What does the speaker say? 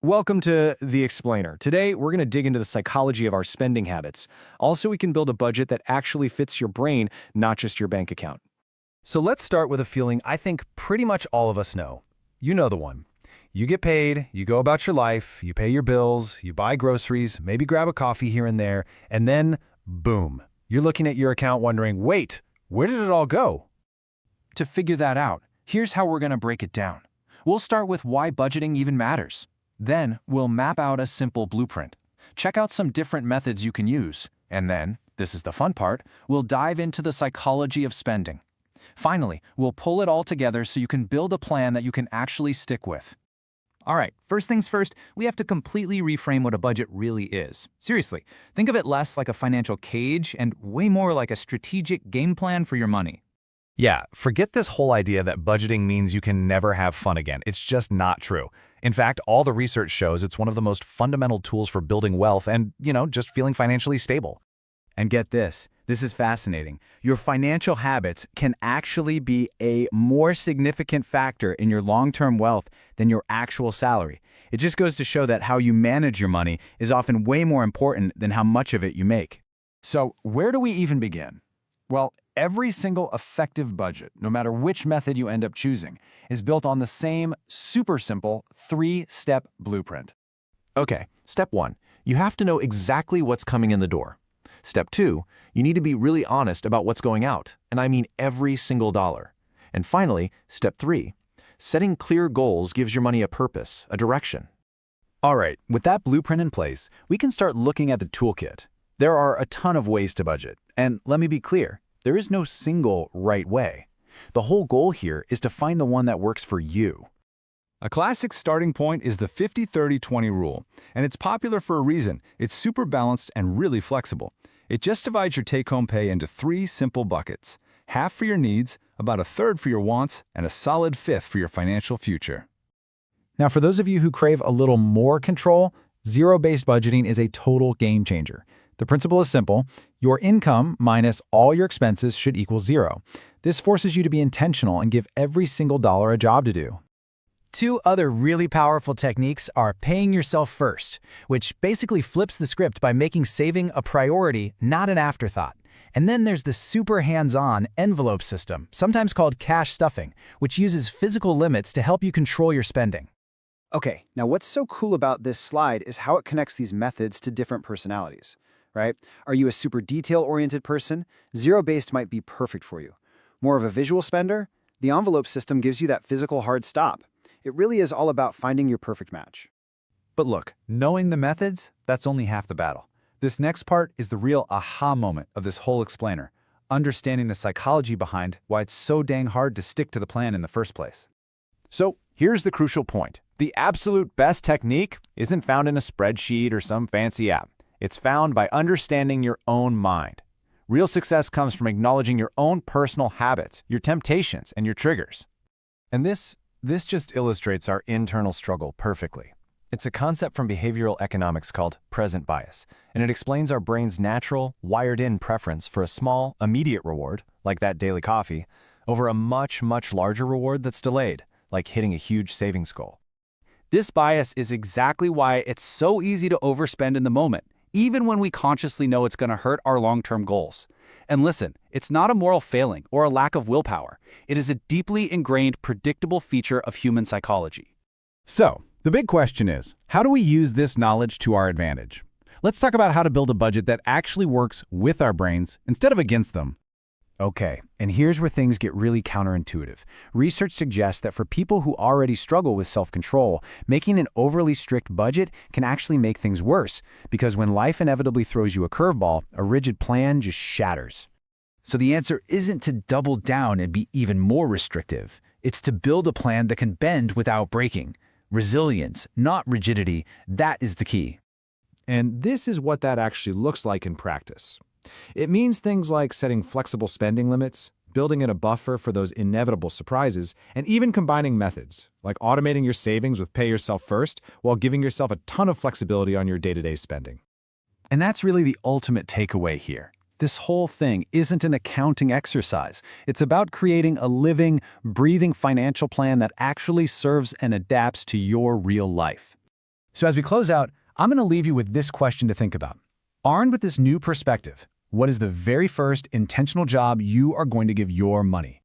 Welcome to The Explainer. Today, we're going to dig into the psychology of our spending habits. Also, we can build a budget that actually fits your brain, not just your bank account. So let's start with a feeling I think pretty much all of us know. You know the one. You get paid, you go about your life, you pay your bills, you buy groceries, maybe grab a coffee here and there, and then, boom, you're looking at your account wondering, wait, where did it all go? To figure that out, here's how we're going to break it down. We'll start with why budgeting even matters. Then, we'll map out a simple blueprint. Check out some different methods you can use. And then, this is the fun part, we'll dive into the psychology of spending. Finally, we'll pull it all together so you can build a plan that you can actually stick with. All right, first things first, we have to completely reframe what a budget really is. Seriously, think of it less like a financial cage and way more like a strategic game plan for your money. Yeah, forget this whole idea that budgeting means you can never have fun again. It's just not true. In fact, all the research shows it's one of the most fundamental tools for building wealth and, just feeling financially stable. And get this is fascinating. Your financial habits can actually be a more significant factor in your long-term wealth than your actual salary. It just goes to show that how you manage your money is often way more important than how much of it you make. So, where do we even begin? Well, every single effective budget, no matter which method you end up choosing, is built on the same super simple 3-step blueprint. Okay, step 1. You have to know exactly what's coming in the door. Step 2. You need to be really honest about what's going out, and I mean every single dollar. And finally, step 3. Setting clear goals gives your money a purpose, a direction. All right, with that blueprint in place, we can start looking at the toolkit. There are a ton of ways to budget, and let me be clear, there is no single right way. The whole goal here is to find the one that works for you. A classic starting point is the 50-30-20 rule, and it's popular for a reason. It's super balanced and really flexible. It just divides your take-home pay into 3 simple buckets: half for your needs, about a third for your wants, and a solid fifth for your financial future. Now, for those of you who crave a little more control, zero-based budgeting is a total game changer. The principle is simple. Your income minus all your expenses should equal 0. This forces you to be intentional and give every single dollar a job to do. 2 other really powerful techniques are paying yourself first, which basically flips the script by making saving a priority, not an afterthought. And then there's the super hands-on envelope system, sometimes called cash stuffing, which uses physical limits to help you control your spending. Okay, now what's so cool about this slide is how it connects these methods to different personalities, right? Are you a super detail-oriented person? Zero-based might be perfect for you. More of a visual spender? The envelope system gives you that physical hard stop. It really is all about finding your perfect match. But look, knowing the methods, that's only half the battle. This next part is the real aha moment of this whole explainer, understanding the psychology behind why it's so dang hard to stick to the plan in the first place. So, here's the crucial point. The absolute best technique isn't found in a spreadsheet or some fancy app. It's found by understanding your own mind. Real success comes from acknowledging your own personal habits, your temptations, and your triggers. And this just illustrates our internal struggle perfectly. It's a concept from behavioral economics called present bias, and it explains our brain's natural, wired-in preference for a small, immediate reward, like that daily coffee, over a much, much larger reward that's delayed, like hitting a huge savings goal. This bias is exactly why it's so easy to overspend in the moment, even when we consciously know it's going to hurt our long-term goals. And listen, it's not a moral failing or a lack of willpower. It is a deeply ingrained, predictable feature of human psychology. So, the big question is, how do we use this knowledge to our advantage? Let's talk about how to build a budget that actually works with our brains instead of against them. Okay, and here's where things get really counterintuitive. Research suggests that for people who already struggle with self-control, making an overly strict budget can actually make things worse, because when life inevitably throws you a curveball, a rigid plan just shatters. So the answer isn't to double down and be even more restrictive. It's to build a plan that can bend without breaking. Resilience, not rigidity, that is the key. And this is what that actually looks like in practice. It means things like setting flexible spending limits, building in a buffer for those inevitable surprises, and even combining methods, like automating your savings with pay yourself first while giving yourself a ton of flexibility on your day-to-day spending. And that's really the ultimate takeaway here. This whole thing isn't an accounting exercise. It's about creating a living, breathing financial plan that actually serves and adapts to your real life. So as we close out, I'm going to leave you with this question to think about. Armed with this new perspective, what is the very first intentional job you are going to give your money?